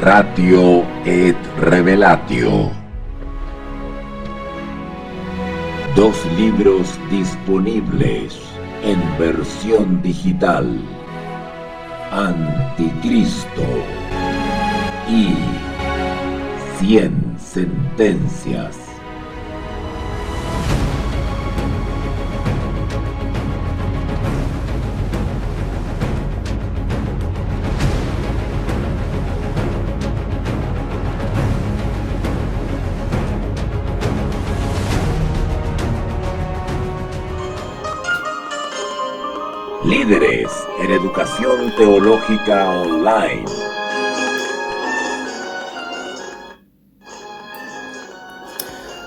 Ratio et Revelatio. 2 libros disponibles en versión digital: Anticristo y 100 sentencias. Líderes en educación teológica online.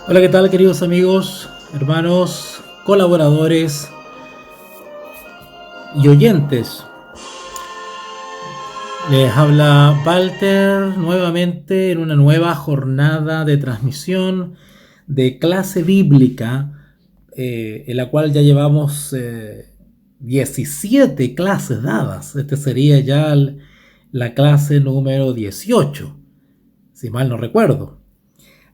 Hola, ¿qué tal, queridos amigos, hermanos, colaboradores y oyentes? Les habla Walter nuevamente en una nueva jornada de transmisión de clase bíblica, en la cual ya llevamos 17 clases dadas. Este sería ya la clase número 18, si mal no recuerdo.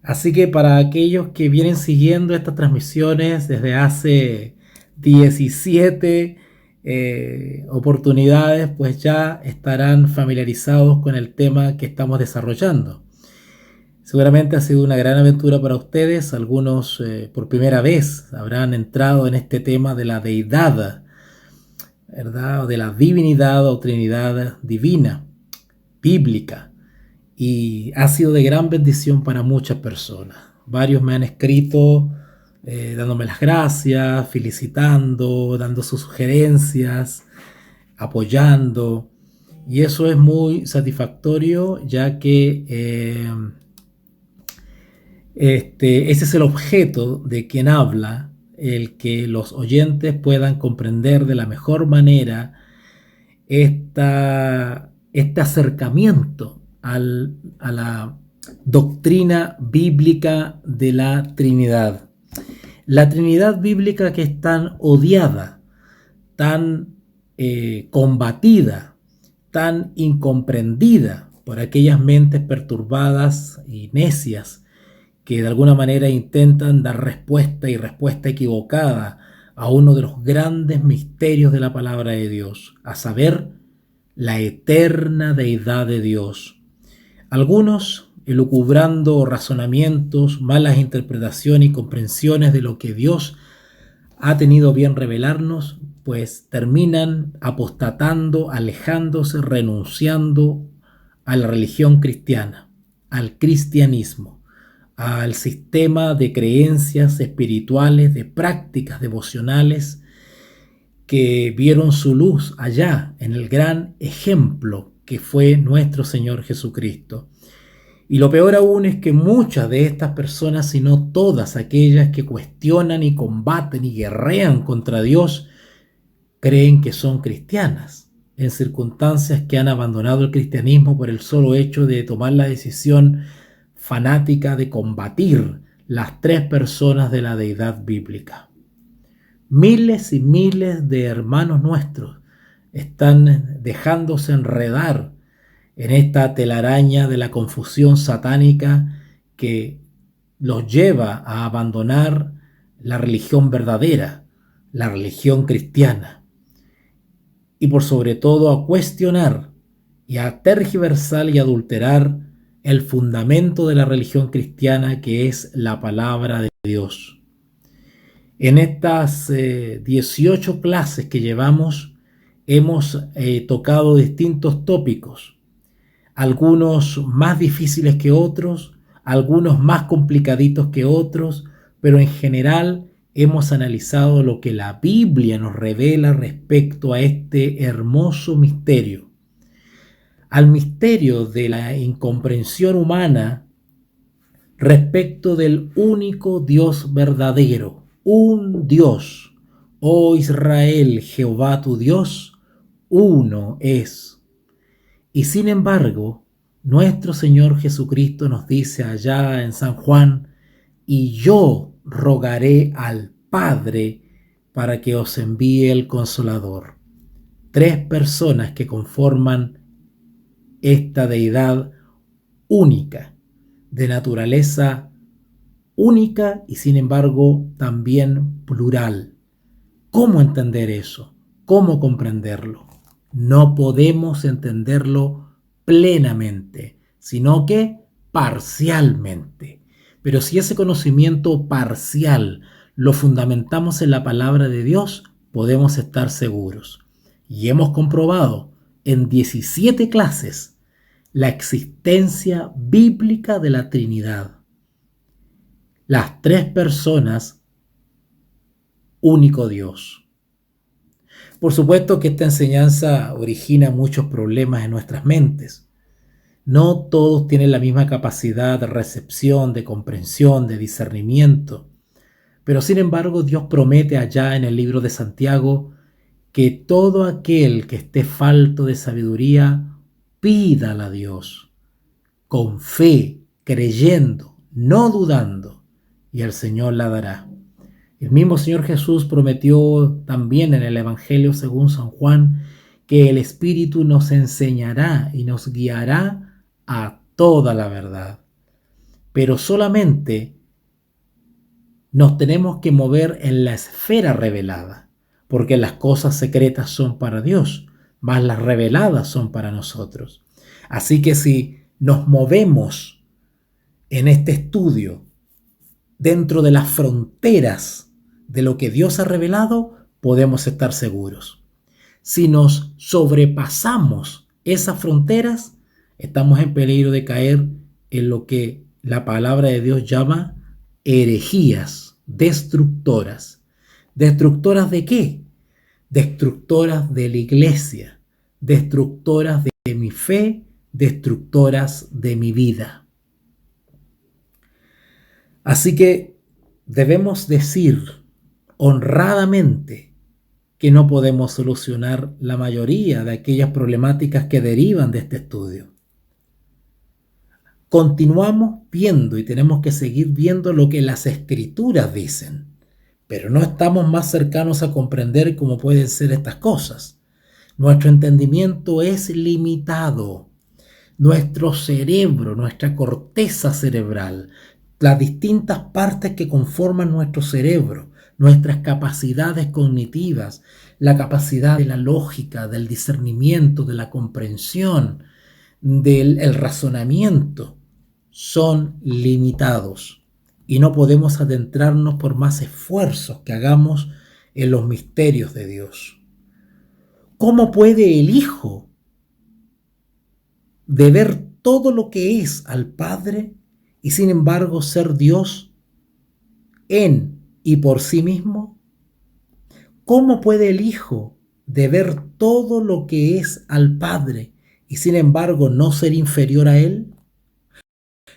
Así que para aquellos que vienen siguiendo estas transmisiones desde hace 17 oportunidades, pues ya estarán familiarizados con el tema que estamos desarrollando. Seguramente ha sido una gran aventura para ustedes. Algunos por primera vez habrán entrado en este tema de la deidad, ¿verdad? O de la divinidad o trinidad divina, bíblica. Y ha sido de gran bendición para muchas personas. Varios me han escrito dándome las gracias, felicitando, dando sus sugerencias, apoyando. Y eso es muy satisfactorio, ya que ese es el objeto de quien habla, el que los oyentes puedan comprender de la mejor manera este acercamiento a la doctrina bíblica de la Trinidad. La Trinidad bíblica que es tan odiada, tan combatida, tan incomprendida por aquellas mentes perturbadas y necias que de alguna manera intentan dar respuesta y respuesta equivocada a uno de los grandes misterios de la palabra de Dios, a saber, la eterna deidad de Dios. Algunos, elucubrando razonamientos, malas interpretaciones y comprensiones de lo que Dios ha tenido bien revelarnos, pues terminan apostatando, alejándose, renunciando a la religión cristiana, al cristianismo, al sistema de creencias espirituales, de prácticas devocionales que vieron su luz allá en el gran ejemplo que fue nuestro Señor Jesucristo. Y lo peor aún es que muchas de estas personas, si no todas aquellas que cuestionan y combaten y guerrean contra Dios, creen que son cristianas, en circunstancias que han abandonado el cristianismo por el solo hecho de tomar la decisión fanática de combatir las 3 personas de la deidad bíblica. Miles y miles de hermanos nuestros están dejándose enredar en esta telaraña de la confusión satánica que los lleva a abandonar la religión verdadera, la religión cristiana, y por sobre todo a cuestionar y a tergiversar y adulterar el fundamento de la religión cristiana, que es la palabra de Dios. En estas 18 clases que llevamos hemos tocado distintos tópicos, algunos más difíciles que otros, algunos más complicaditos que otros, pero en general hemos analizado lo que la Biblia nos revela respecto a este hermoso misterio, al misterio de la incomprensión humana respecto del único Dios verdadero, un Dios, oh Israel, Jehová tu Dios, uno es. Y sin embargo, nuestro Señor Jesucristo nos dice allá en San Juan: y yo rogaré al Padre para que os envíe el Consolador. 3 personas que conforman esta deidad única, de naturaleza única y sin embargo también plural. ¿Cómo entender eso? ¿Cómo comprenderlo? No podemos entenderlo plenamente, sino que parcialmente. Pero si ese conocimiento parcial lo fundamentamos en la palabra de Dios, podemos estar seguros. Y hemos comprobado en 17 clases la existencia bíblica de la Trinidad. Las tres personas, único Dios. Por supuesto que esta enseñanza origina muchos problemas en nuestras mentes. No todos tienen la misma capacidad de recepción, de comprensión, de discernimiento. Pero sin embargo, Dios promete allá en el libro de Santiago que todo aquel que esté falto de sabiduría, pídala a Dios, con fe, creyendo, no dudando, y el Señor la dará. El mismo Señor Jesús prometió también en el Evangelio según San Juan que el Espíritu nos enseñará y nos guiará a toda la verdad. Pero solamente nos tenemos que mover en la esfera revelada, porque las cosas secretas son para Dios, mas las reveladas son para nosotros. Así que si nos movemos en este estudio dentro de las fronteras de lo que Dios ha revelado, podemos estar seguros. Si nos sobrepasamos esas fronteras, estamos en peligro de caer en lo que la palabra de Dios llama herejías destructoras. ¿Destructoras de qué? Destructoras de la iglesia, destructoras de mi fe, destructoras de mi vida. Así que debemos decir honradamente que no podemos solucionar la mayoría de aquellas problemáticas que derivan de este estudio. Continuamos viendo y tenemos que seguir viendo lo que las Escrituras dicen, pero no estamos más cercanos a comprender cómo pueden ser estas cosas. Nuestro entendimiento es limitado. Nuestro cerebro, nuestra corteza cerebral, las distintas partes que conforman nuestro cerebro, nuestras capacidades cognitivas, la capacidad de la lógica, del discernimiento, de la comprensión, del razonamiento, son limitados y no podemos adentrarnos por más esfuerzos que hagamos en los misterios de Dios. ¿Cómo puede el Hijo deber todo lo que es al Padre y sin embargo ser Dios en y por sí mismo? ¿Cómo puede el Hijo deber todo lo que es al Padre y sin embargo no ser inferior a Él?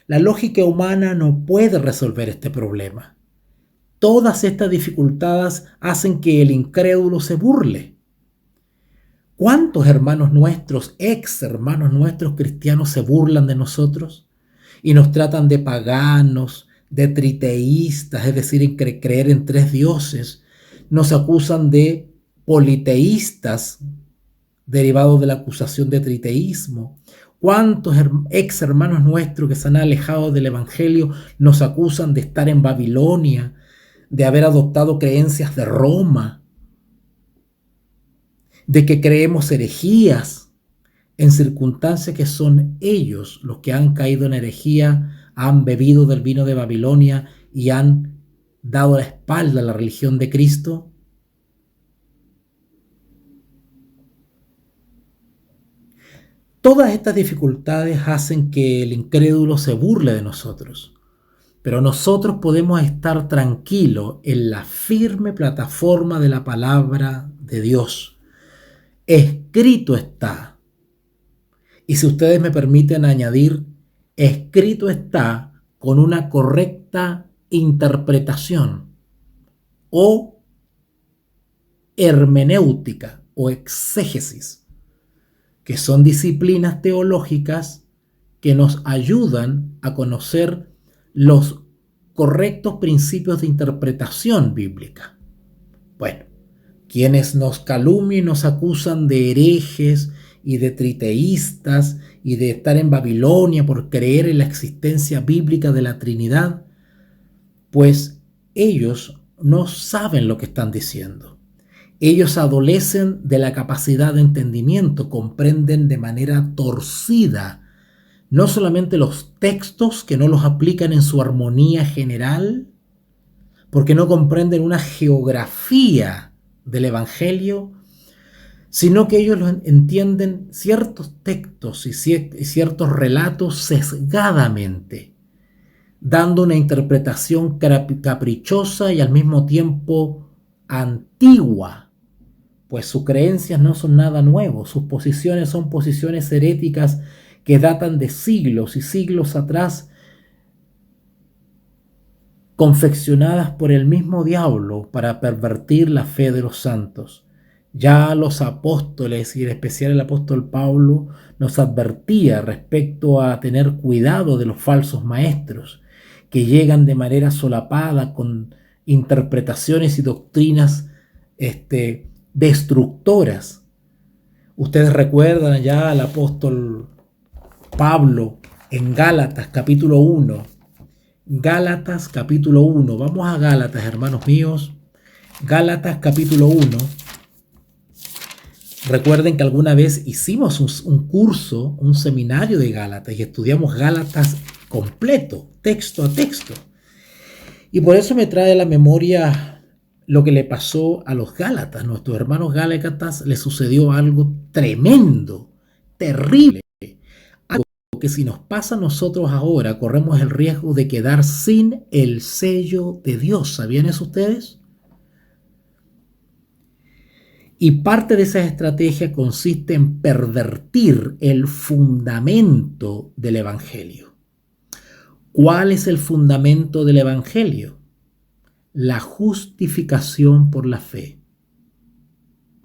La lógica humana no puede resolver este problema. Todas estas dificultades hacen que el incrédulo se burle. ¿Cuántos hermanos nuestros, ex hermanos nuestros cristianos se burlan de nosotros y nos tratan de paganos, de triteístas, es decir, en creer en tres dioses? Nos acusan de politeístas, derivados de la acusación de triteísmo. ¿Cuántos ex hermanos nuestros que se han alejado del Evangelio nos acusan de estar en Babilonia, de haber adoptado creencias de Roma, de que creemos herejías, en circunstancias que son ellos los que han caído en herejía, han bebido del vino de Babilonia y han dado la espalda a la religión de Cristo? Todas estas dificultades hacen que el incrédulo se burle de nosotros, pero nosotros podemos estar tranquilos en la firme plataforma de la palabra de Dios. Escrito está. Y si ustedes me permiten añadir, escrito está con una correcta interpretación o hermenéutica o exégesis, que son disciplinas teológicas que nos ayudan a conocer los correctos principios de interpretación bíblica. Bueno, quienes nos calumnian y nos acusan de herejes y de triteístas y de estar en Babilonia por creer en la existencia bíblica de la Trinidad, pues ellos no saben lo que están diciendo. Ellos adolecen de la capacidad de entendimiento, comprenden de manera torcida no solamente los textos, que no los aplican en su armonía general, porque no comprenden una geografía del Evangelio, sino que ellos entienden ciertos textos y ciertos relatos sesgadamente, dando una interpretación caprichosa y al mismo tiempo antigua, pues sus creencias no son nada nuevo, sus posiciones son posiciones heréticas que datan de siglos y siglos atrás, confeccionadas por el mismo diablo para pervertir la fe de los santos. Ya los apóstoles, y en especial el apóstol Pablo, nos advertía respecto a tener cuidado de los falsos maestros, que llegan de manera solapada con interpretaciones y doctrinas destructoras. Ustedes recuerdan ya al apóstol Pablo en Gálatas capítulo 1. Gálatas capítulo 1. Vamos a Gálatas, hermanos míos. Gálatas capítulo 1. Recuerden que alguna vez hicimos un curso, un seminario de Gálatas y estudiamos Gálatas completo, texto a texto. Y por eso me trae a la memoria lo que le pasó a los Gálatas. Nuestros hermanos Gálatas les sucedió algo tremendo, terrible. Algo que si nos pasa a nosotros ahora, corremos el riesgo de quedar sin el sello de Dios. ¿Sabían eso ustedes? Y parte de esa estrategia consiste en pervertir el fundamento del Evangelio. ¿Cuál es el fundamento del Evangelio? La justificación por la fe.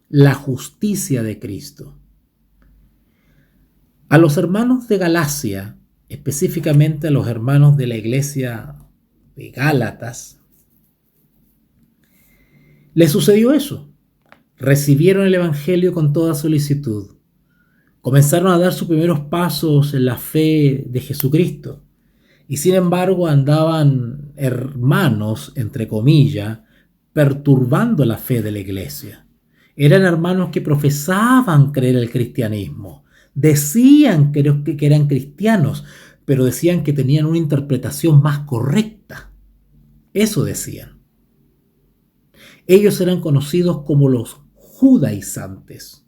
La justicia de Cristo. A los hermanos de Galacia, específicamente a los hermanos de la iglesia de Gálatas, les sucedió eso. Recibieron el Evangelio con toda solicitud. Comenzaron a dar sus primeros pasos en la fe de Jesucristo. Y sin embargo andaban hermanos, entre comillas, perturbando la fe de la iglesia. Eran hermanos que profesaban creer el cristianismo. Decían que eran cristianos, pero decían que tenían una interpretación más correcta. Eso decían. Ellos eran conocidos como los judaizantes.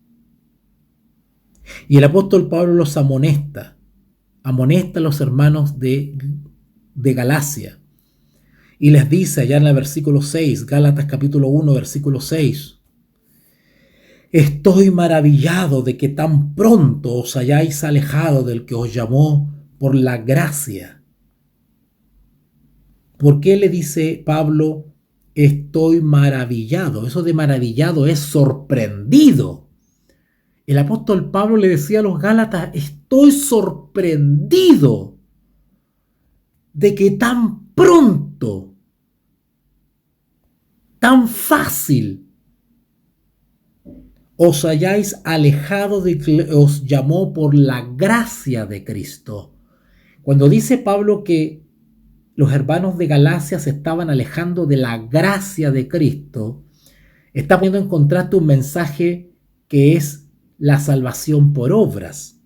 Y el apóstol Pablo los amonesta a los hermanos de Galacia. Y les dice allá en el versículo 6, Gálatas capítulo 1, versículo 6, estoy maravillado de que tan pronto os hayáis alejado del que os llamó por la gracia. ¿Por qué le dice Pablo, estoy maravillado? Eso de maravillado es sorprendido. El apóstol Pablo le decía a los Gálatas, estoy sorprendido de que tan pronto, tan fácil, os hayáis alejado de que os llamó por la gracia de Cristo. Cuando dice Pablo que los hermanos de Galacia se estaban alejando de la gracia de Cristo, está poniendo en contraste un mensaje que es la salvación por obras,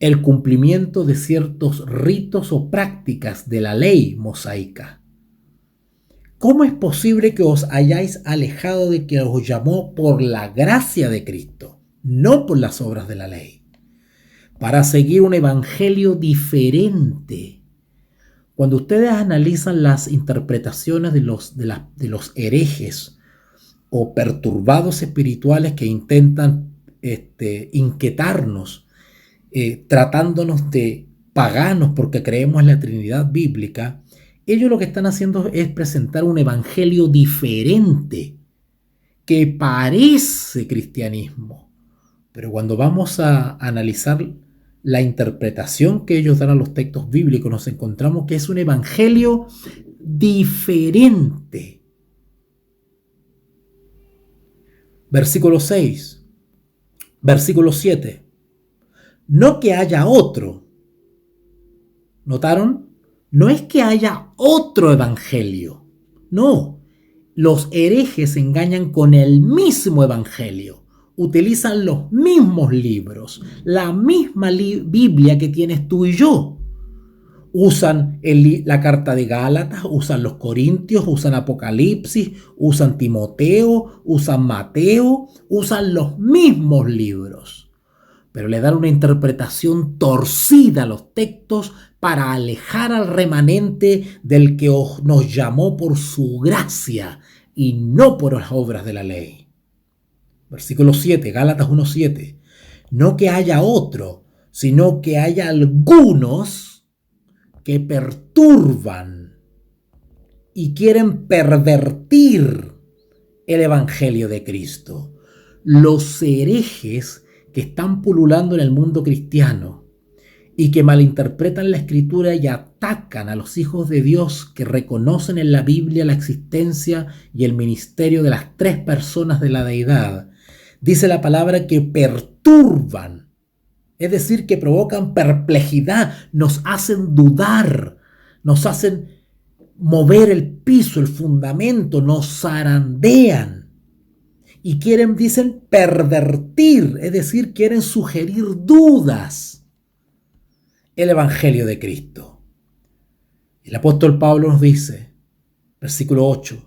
el cumplimiento de ciertos ritos o prácticas de la ley mosaica. ¿Cómo es posible que os hayáis alejado de que os llamó por la gracia de Cristo, no por las obras de la ley, para seguir un evangelio diferente? Cuando ustedes analizan las interpretaciones de los herejes o perturbados espirituales que intentan inquietarnos, tratándonos de paganos porque creemos en la Trinidad bíblica, ellos lo que están haciendo es presentar un evangelio diferente que parece cristianismo. Pero cuando vamos a analizar la interpretación que ellos dan a los textos bíblicos, nos encontramos que es un evangelio diferente. Versículo 6, versículo 7. no que haya otro. ¿Notaron? No es que haya otro evangelio. No, los herejes engañan con el mismo evangelio. Utilizan los mismos libros, la misma Biblia que tienes tú y yo. Usan la carta de Gálatas, usan los Corintios, usan Apocalipsis, usan Timoteo, usan Mateo, usan los mismos libros. Pero le dan una interpretación torcida a los textos para alejar al remanente del que nos llamó por su gracia y no por las obras de la ley. Versículo 7, Gálatas 1:7. No que haya otro, sino que haya algunos que perturban y quieren pervertir el evangelio de Cristo. Los herejes que están pululando en el mundo cristiano y que malinterpretan la Escritura y atacan a los hijos de Dios que reconocen en la Biblia la existencia y el ministerio de las tres personas de la deidad. Dice la palabra que perturban, es decir, que provocan perplejidad, nos hacen dudar, nos hacen mover el piso, el fundamento, nos zarandean. Y quieren, dicen, pervertir, es decir, quieren sugerir dudas el evangelio de Cristo. El apóstol Pablo nos dice, versículo 8,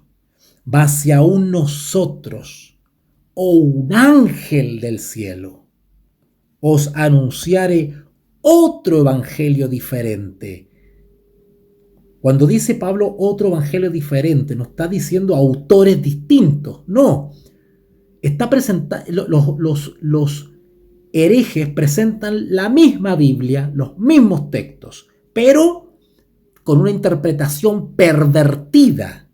mas si aún nosotros, o un ángel del cielo, os anunciare otro evangelio diferente. Cuando dice Pablo otro evangelio diferente, no está diciendo autores distintos, no. Está los herejes presentan la misma Biblia, los mismos textos, pero con una interpretación pervertida.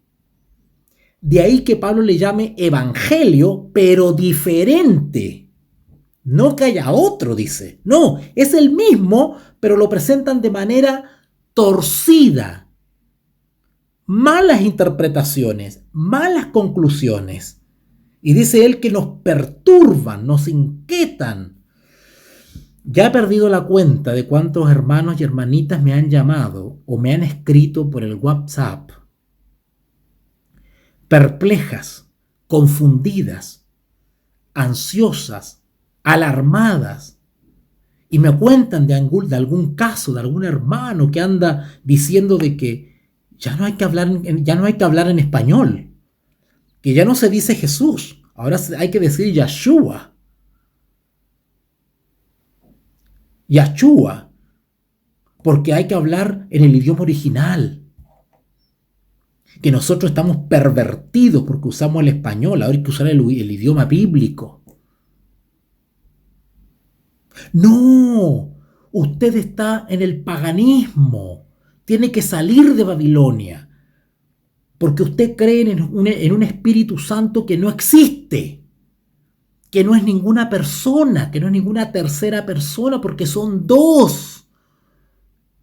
De ahí que Pablo le llame evangelio, pero diferente. No que haya otro, dice. No, es el mismo, pero lo presentan de manera torcida. Malas interpretaciones, malas conclusiones. Y dice él que nos perturban, nos inquietan. Ya he perdido la cuenta de cuántos hermanos y hermanitas me han llamado o me han escrito por el WhatsApp, perplejas, confundidas, ansiosas, alarmadas, y me cuentan de algún caso, de algún hermano que anda diciendo de que ya no hay que hablar en español, que ya no se dice Jesús, ahora hay que decir Yahshua. Yahshua, porque hay que hablar en el idioma original. Que nosotros estamos pervertidos porque usamos el español, ahora hay que usar el idioma bíblico. No, usted está en el paganismo, tiene que salir de Babilonia, porque usted cree en un Espíritu Santo que no existe, que no es ninguna persona, que no es ninguna tercera persona, porque son dos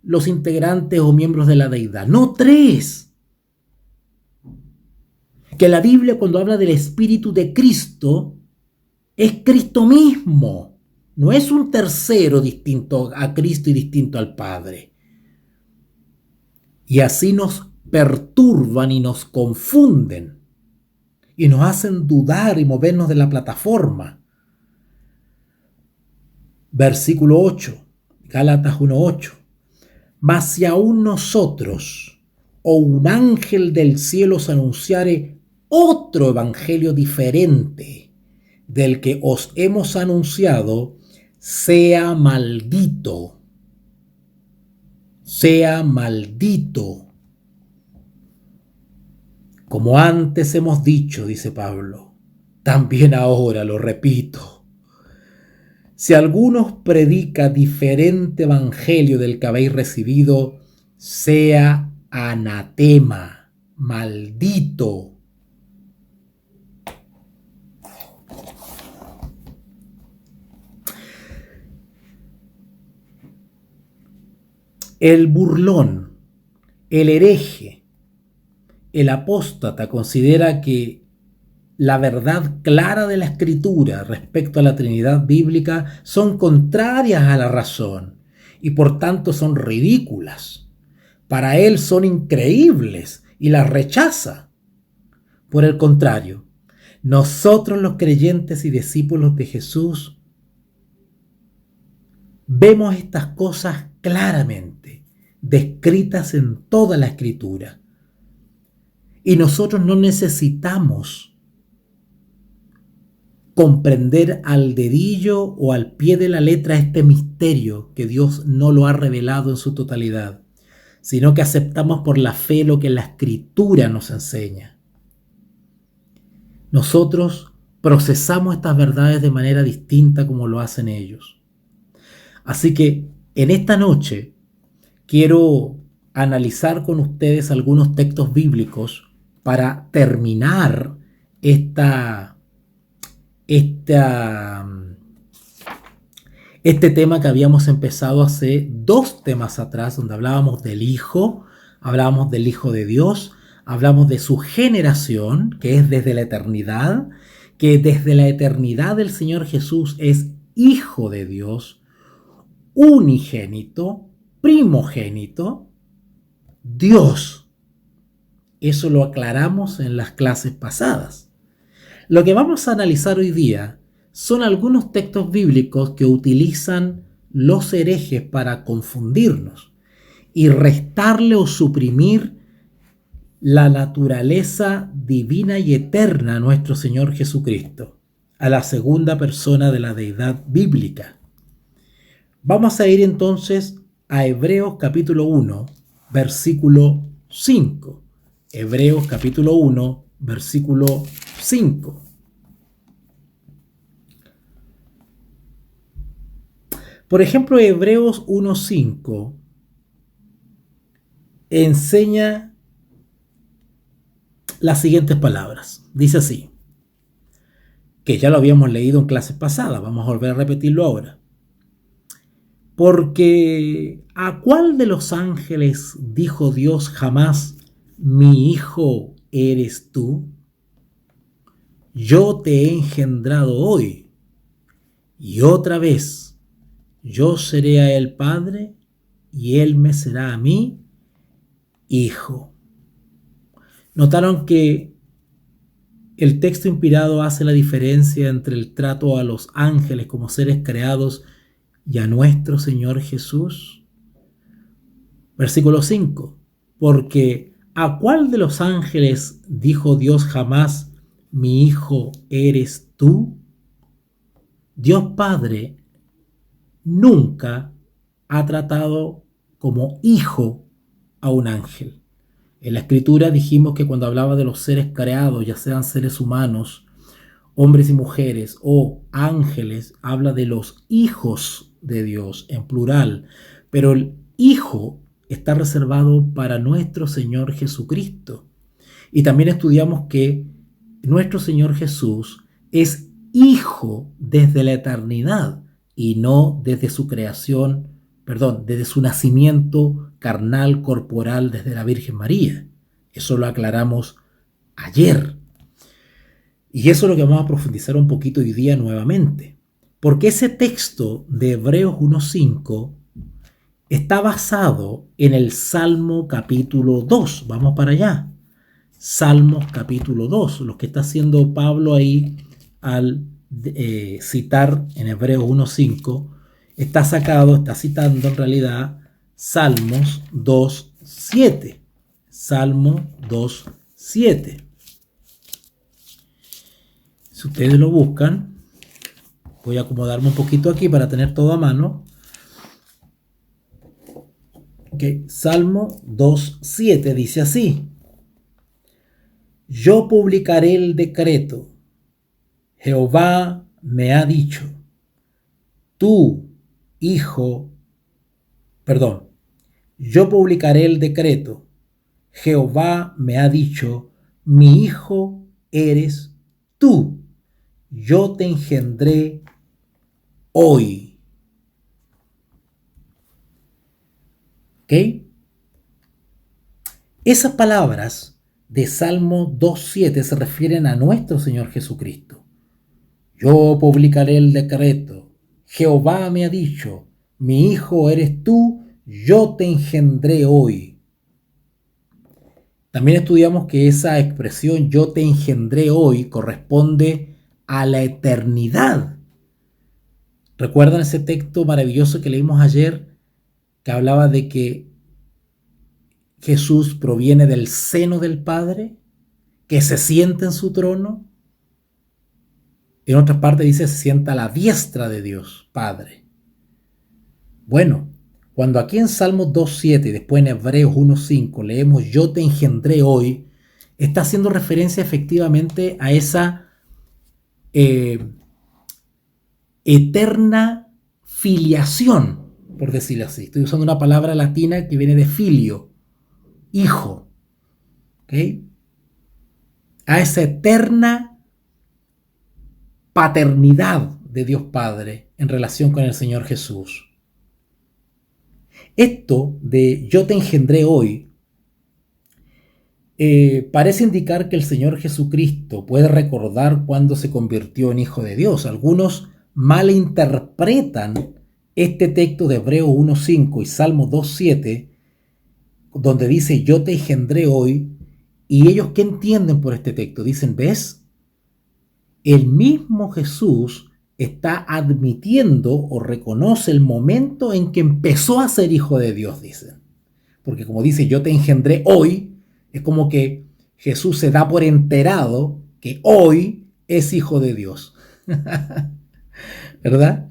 los integrantes o miembros de la deidad, no tres. Que la Biblia, cuando habla del Espíritu de Cristo, es Cristo mismo. No es un tercero distinto a Cristo y distinto al Padre. Y así nos perturban y nos confunden. Y nos hacen dudar y movernos de la plataforma. Versículo 8, Gálatas 1:8. Mas si aún nosotros, o un ángel del cielo os anunciare otro evangelio diferente del que os hemos anunciado, sea maldito. Sea maldito. Como antes hemos dicho, dice Pablo, también ahora lo repito. Si alguno os predica diferente evangelio del que habéis recibido, sea anatema, maldito. El burlón, el hereje, el apóstata considera que la verdad clara de la Escritura respecto a la Trinidad bíblica son contrarias a la razón y por tanto son ridículas. Para él son increíbles y las rechaza. Por el contrario, nosotros los creyentes y discípulos de Jesús vemos estas cosas claramente, descritas en toda la Escritura. Y nosotros no necesitamos comprender al dedillo o al pie de la letra este misterio que Dios no lo ha revelado en su totalidad, sino que aceptamos por la fe lo que la Escritura nos enseña. Nosotros procesamos estas verdades de manera distinta como lo hacen ellos. Así que en esta noche quiero analizar con ustedes algunos textos bíblicos para terminar este tema que habíamos empezado hace 2 temas atrás, donde hablábamos del Hijo de Dios, hablamos de su generación, que es desde la eternidad, que desde la eternidad el Señor Jesús es Hijo de Dios, unigénito, primogénito, Dios. Eso lo aclaramos en las clases pasadas. Lo que vamos a analizar hoy día son algunos textos bíblicos que utilizan los herejes para confundirnos y restarle o suprimir la naturaleza divina y eterna a nuestro Señor Jesucristo, a la segunda persona de la deidad bíblica. Vamos a ir entonces a Hebreos capítulo 1, versículo 5. Hebreos capítulo 1, versículo 5. Por ejemplo, Hebreos 1:5 enseña las siguientes palabras. Dice así, que ya lo habíamos leído en clases pasadas, vamos a volver a repetirlo ahora. Porque ¿a cuál de los ángeles dijo Dios jamás, mi hijo eres tú? Yo te he engendrado hoy, y otra vez yo seré a él padre, y él me será a mí hijo. Notaron que el texto inspirado hace la diferencia entre el trato a los ángeles como seres creados y a nuestro Señor Jesús. Versículo 5. Porque ¿a cuál de los ángeles dijo Dios jamás, mi hijo eres tú? Dios Padre nunca ha tratado como hijo a un ángel. En la Escritura dijimos que cuando hablaba de los seres creados, ya sean seres humanos, hombres y mujeres o ángeles, habla de los hijos de Dios en plural, pero el hijo está reservado para nuestro Señor Jesucristo. Y también estudiamos que nuestro Señor Jesús es hijo desde la eternidad y no desde su creación, desde su nacimiento carnal, corporal, desde la Virgen María. Eso lo aclaramos ayer. Y eso es lo que vamos a profundizar un poquito hoy día nuevamente. Porque ese texto de Hebreos 1:5 está basado en el Salmo capítulo 2. Vamos para allá. Salmos capítulo 2. Lo que está haciendo Pablo ahí al citar en Hebreos 1:5 está citando en realidad Salmos 2:7. Salmo 2:7. Si ustedes lo buscan, voy a acomodarme un poquito aquí para tener todo a mano. Okay. Salmo 2:7 dice así: yo publicaré el decreto. Jehová me ha dicho, yo publicaré el decreto. Jehová me ha dicho, mi hijo eres tú. Yo te engendré hoy. ¿Ok? Esas palabras de Salmo 2.7 se refieren a nuestro Señor Jesucristo. Yo publicaré el decreto. Jehová me ha dicho, mi hijo eres tú, yo te engendré hoy. También estudiamos que esa expresión yo te engendré hoy corresponde a la eternidad. ¿Recuerdan ese texto maravilloso que leímos ayer que hablaba de que Jesús proviene del seno del Padre, que se sienta en su trono? En otras partes dice se sienta a la diestra de Dios Padre. Bueno, cuando aquí en Salmos 2.7 y después en Hebreos 1.5 leemos yo te engendré hoy, está haciendo referencia efectivamente a esa eterna filiación, por decirlo así. Estoy usando una palabra latina que viene de filio, hijo. ¿Okay? A esa eterna paternidad de Dios Padre en relación con el Señor Jesús. Esto de yo te engendré hoy parece indicar que el Señor Jesucristo puede recordar cuándo se convirtió en Hijo de Dios. Algunos malinterpretan este texto de Hebreos 1.5 y Salmo 2.7, donde dice yo te engendré hoy, y ellos ¿qué entienden por este texto? Dicen, ¿ves? El mismo Jesús está admitiendo o reconoce el momento en que empezó a ser hijo de Dios, dicen. Porque como dice, yo te engendré hoy, es como que Jesús se da por enterado que hoy es hijo de Dios. ¿Verdad?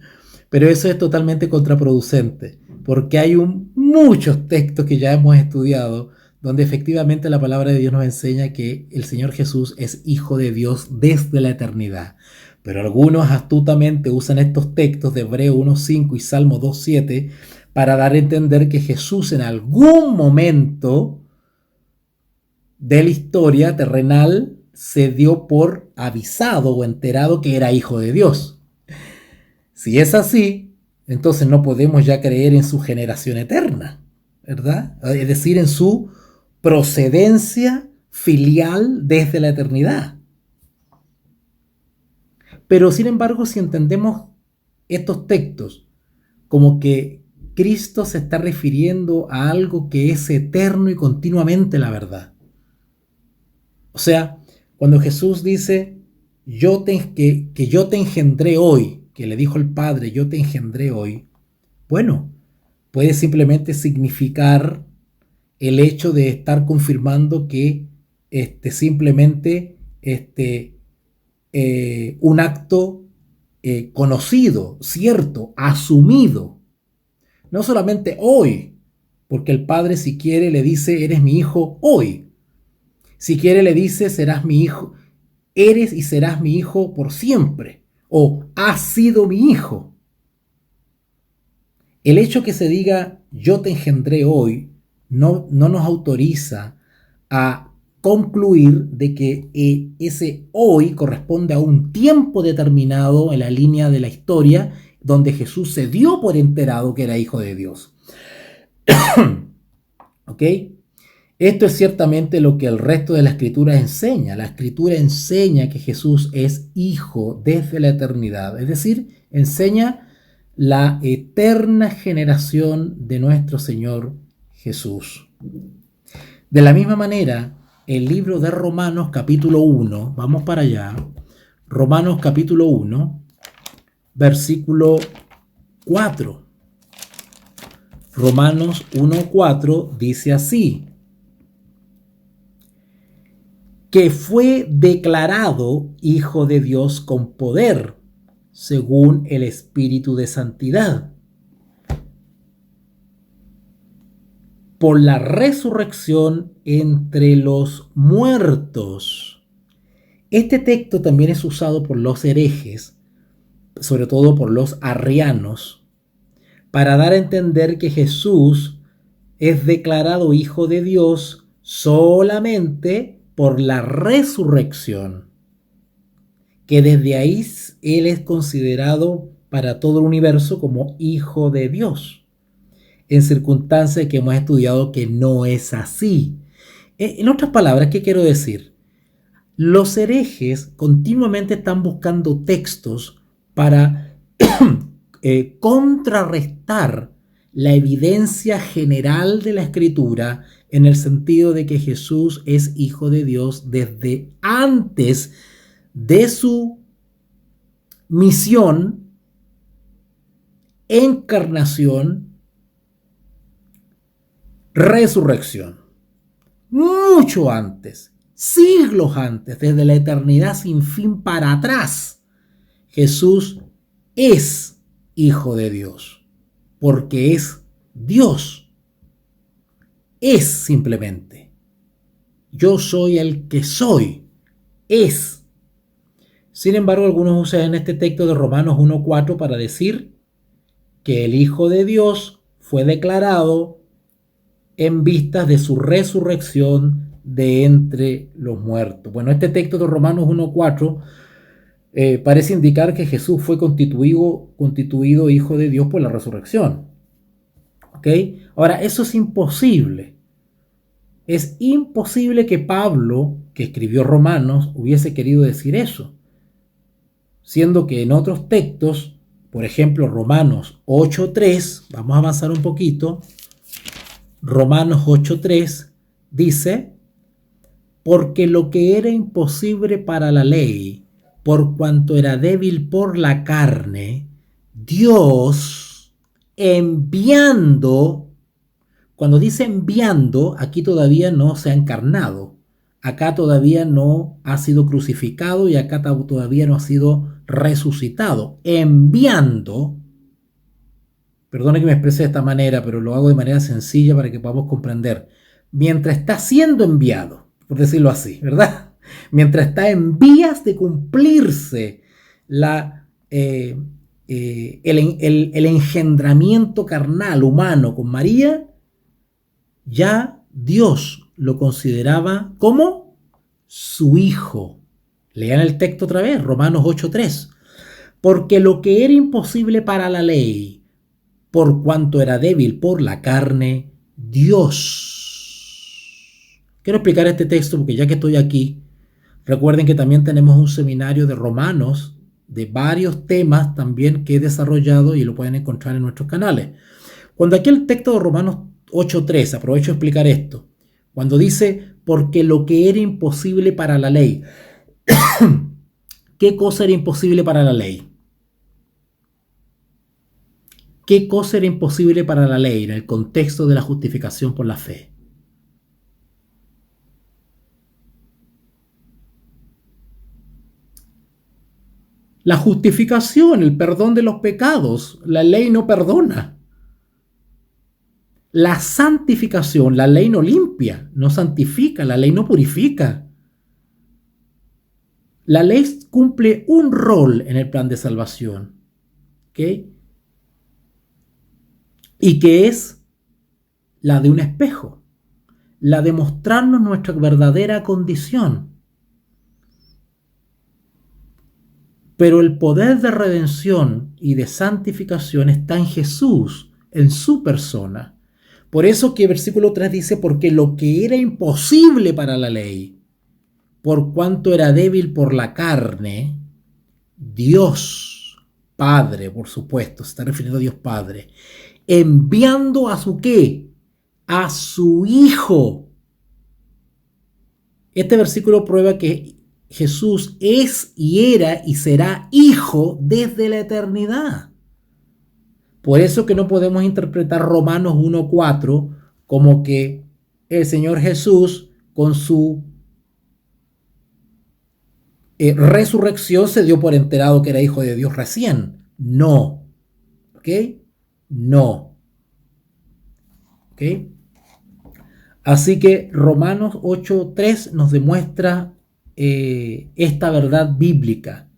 Pero eso es totalmente contraproducente, porque hay muchos textos que ya hemos estudiado donde efectivamente la palabra de Dios nos enseña que el Señor Jesús es hijo de Dios desde la eternidad. Pero algunos astutamente usan estos textos de Hebreos 1.5 y Salmo 2.7 para dar a entender que Jesús en algún momento de la historia terrenal se dio por avisado o enterado que era hijo de Dios. Si es así, entonces no podemos ya creer en su generación eterna, ¿verdad? Es decir, en su procedencia filial desde la eternidad. Pero sin embargo, si entendemos estos textos como que Cristo se está refiriendo a algo que es eterno y continuamente la verdad. O sea, cuando Jesús dice que yo te engendré hoy, que le dijo el Padre, yo te engendré hoy, bueno, puede simplemente significar el hecho de estar confirmando que simplemente un acto conocido, cierto, asumido. No solamente hoy, porque el Padre si quiere le dice, eres mi hijo hoy. Si quiere le dice, serás mi hijo, eres y serás mi hijo por siempre. O has sido mi hijo. El hecho que se diga, yo te engendré hoy, no nos autoriza a concluir de que ese hoy corresponde a un tiempo determinado en la línea de la historia donde Jesús se dio por enterado que era hijo de Dios. ¿Ok? Esto es ciertamente lo que el resto de la Escritura enseña. La Escritura enseña que Jesús es hijo desde la eternidad. Es decir, enseña la eterna generación de nuestro Señor Jesús. De la misma manera, el libro de Romanos capítulo 1, vamos para allá, Romanos capítulo 1, versículo 4. Romanos 1:4 dice así: que fue declarado hijo de Dios con poder, según el Espíritu de Santidad, por la resurrección entre los muertos. Este texto también es usado por los herejes, sobre todo por los arrianos, para dar a entender que Jesús es declarado hijo de Dios solamente por la resurrección, que desde ahí Él es considerado para todo el universo como hijo de Dios, en circunstancias que hemos estudiado que no es así. En otras palabras, ¿qué quiero decir? Los herejes continuamente están buscando textos para contrarrestar la evidencia general de la Escritura en el sentido de que Jesús es Hijo de Dios desde antes de su misión, encarnación, resurrección. Mucho antes, siglos antes, desde la eternidad sin fin para atrás, Jesús es Hijo de Dios, porque es Dios. Es simplemente. Yo soy el que soy. Es. Sin embargo, algunos usan este texto de Romanos 1:4 para decir que el Hijo de Dios fue declarado en vistas de su resurrección de entre los muertos. Bueno, este texto de Romanos 1:4 parece indicar que Jesús fue constituido Hijo de Dios por la resurrección. ¿Ok? Ahora, eso es imposible. Es imposible que Pablo, que escribió Romanos, hubiese querido decir eso. Siendo que en otros textos, por ejemplo, Romanos 8:3, vamos a avanzar un poquito. Romanos 8:3 dice: porque lo que era imposible para la ley, por cuanto era débil por la carne, Dios enviando, cuando dice enviando, aquí todavía no se ha encarnado, acá todavía no ha sido crucificado y acá todavía no ha sido resucitado, enviando. Perdone que me exprese de esta manera, pero lo hago de manera sencilla para que podamos comprender. Mientras está siendo enviado, por decirlo así, ¿verdad? Mientras está en vías de cumplirse el engendramiento carnal humano con María, ya Dios lo consideraba como su hijo. Lean el texto otra vez, Romanos 8:3. Porque lo que era imposible para la ley, por cuanto era débil por la carne, Dios. Quiero explicar este texto porque ya que estoy aquí, recuerden que también tenemos un seminario de Romanos, de varios temas también que he desarrollado y lo pueden encontrar en nuestros canales. Cuando aquí el texto de Romanos 8:3, aprovecho a explicar esto, cuando dice, porque lo que era imposible para la ley, ¿qué cosa era imposible para la ley? ¿Qué cosa era imposible para la ley en el contexto de la justificación por la fe? La justificación, el perdón de los pecados. La ley no perdona. La santificación, la ley no limpia, no santifica, la ley no purifica. La ley cumple un rol en el plan de salvación. ¿Ok? Y que es la de un espejo, la de mostrarnos nuestra verdadera condición. Pero el poder de redención y de santificación está en Jesús, en su persona. Por eso que el versículo 3 dice, porque lo que era imposible para la ley, por cuanto era débil por la carne, Dios Padre, por supuesto, se está refiriendo a Dios Padre, enviando a su ¿qué? A su Hijo. Este versículo prueba que Jesús es y era y será Hijo desde la eternidad. Por eso que no podemos interpretar Romanos 1:4 como que el Señor Jesús con su resurrección se dio por enterado que era Hijo de Dios recién. No. ¿Ok? No. ¿Ok? Así que Romanos 8:3 nos demuestra esta verdad bíblica,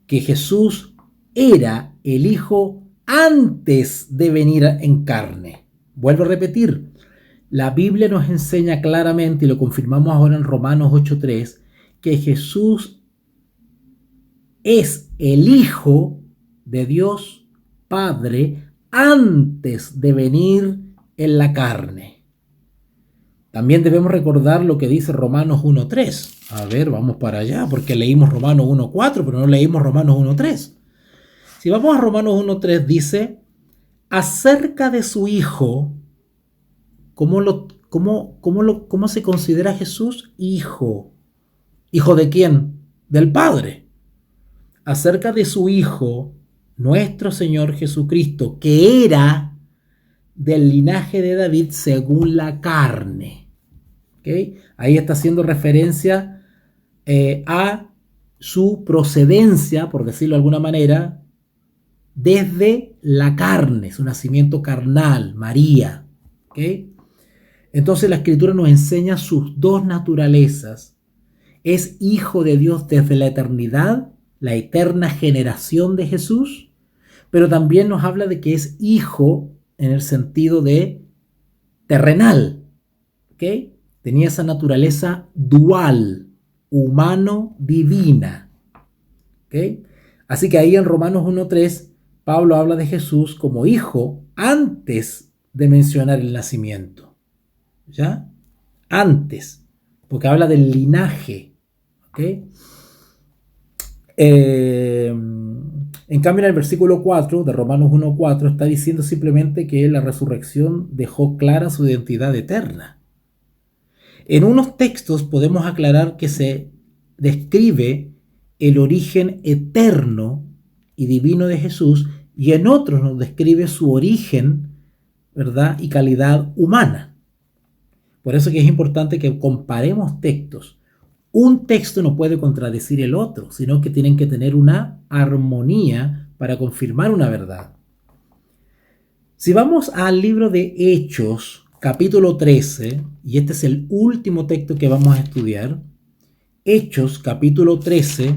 que Jesús era el Hijo antes de venir en carne. Vuelvo a repetir, la Biblia nos enseña claramente, y lo confirmamos ahora en Romanos 8:3, que Jesús es el Hijo de Dios Padre antes de venir en la carne. También debemos recordar lo que dice Romanos 1.3. A ver, vamos para allá, porque leímos Romanos 1.4, pero no leímos Romanos 1.3. Si vamos a Romanos 1.3, dice, acerca de su Hijo, ¿cómo se considera Jesús? Hijo. ¿Hijo de quién? Del Padre. Acerca de su Hijo, nuestro Señor Jesucristo, que era del linaje de David según la carne. ¿Okay? Ahí está haciendo referencia a su procedencia, por decirlo de alguna manera, desde la carne, su nacimiento carnal, María. ¿Okay? Entonces la Escritura nos enseña sus dos naturalezas. Es hijo de Dios desde la eternidad, la eterna generación de Jesús, pero también nos habla de que es hijo en el sentido de terrenal. ¿Okay? Tenía esa naturaleza dual, humano-divina. ¿Okay? Así que ahí en Romanos 1.3, Pablo habla de Jesús como hijo antes de mencionar el nacimiento. ¿Ya? Antes, porque habla del linaje. ¿Okay? En cambio, en el versículo 4 de Romanos 1.4 está diciendo simplemente que la resurrección dejó clara su identidad eterna. En unos textos podemos aclarar que se describe el origen eterno y divino de Jesús, y en otros nos describe su origen, ¿verdad?, y calidad humana. Por eso que es importante que comparemos textos. Un texto no puede contradecir el otro, sino que tienen que tener una armonía para confirmar una verdad. Si vamos al libro de Hechos, capítulo 13, y este es el último texto que vamos a estudiar, Hechos, capítulo 13,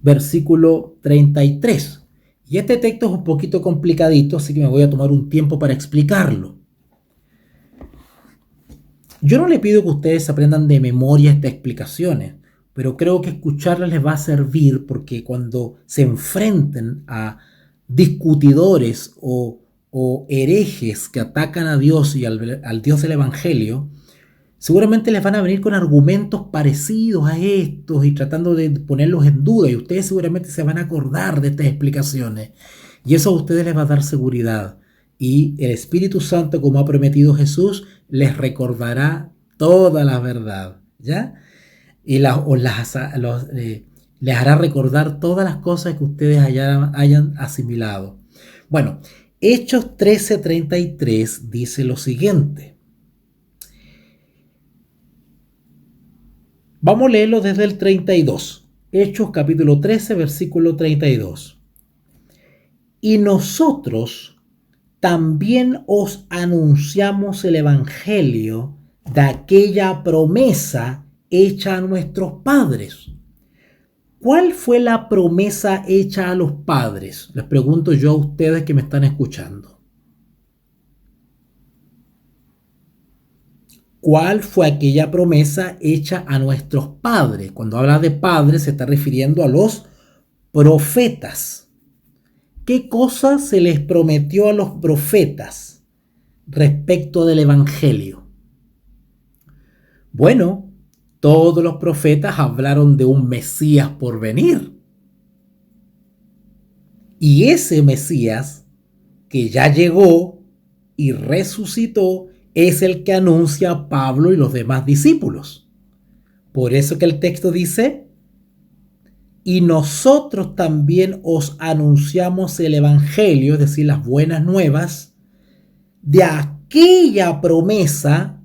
versículo 33. Y este texto es un poquito complicadito, así que me voy a tomar un tiempo para explicarlo. Yo no le pido que ustedes aprendan de memoria estas explicaciones, pero creo que escucharlas les va a servir, porque cuando se enfrenten a discutidores o herejes que atacan a Dios y al Dios del Evangelio, seguramente les van a venir con argumentos parecidos a estos y tratando de ponerlos en duda, y ustedes seguramente se van a acordar de estas explicaciones, y eso a ustedes les va a dar seguridad, y el Espíritu Santo, como ha prometido Jesús, les recordará toda la verdad, ¿ya? Y les hará recordar todas las cosas que ustedes hayan asimilado. Bueno, Hechos 13:33 dice lo siguiente. Vamos a leerlo desde el 32. Hechos capítulo 13, versículo 32. Y nosotros también os anunciamos el evangelio de aquella promesa hecha a nuestros padres. ¿Cuál fue la promesa hecha a los padres? Les pregunto yo a ustedes que me están escuchando. ¿Cuál fue aquella promesa hecha a nuestros padres? Cuando habla de padres se está refiriendo a los profetas. ¿Qué cosa se les prometió a los profetas respecto del evangelio? Bueno, todos los profetas hablaron de un Mesías por venir. Y ese Mesías, que ya llegó y resucitó, es el que anuncia Pablo y los demás discípulos. Por eso que el texto dice, y nosotros también os anunciamos el evangelio, es decir, las buenas nuevas, de aquella promesa.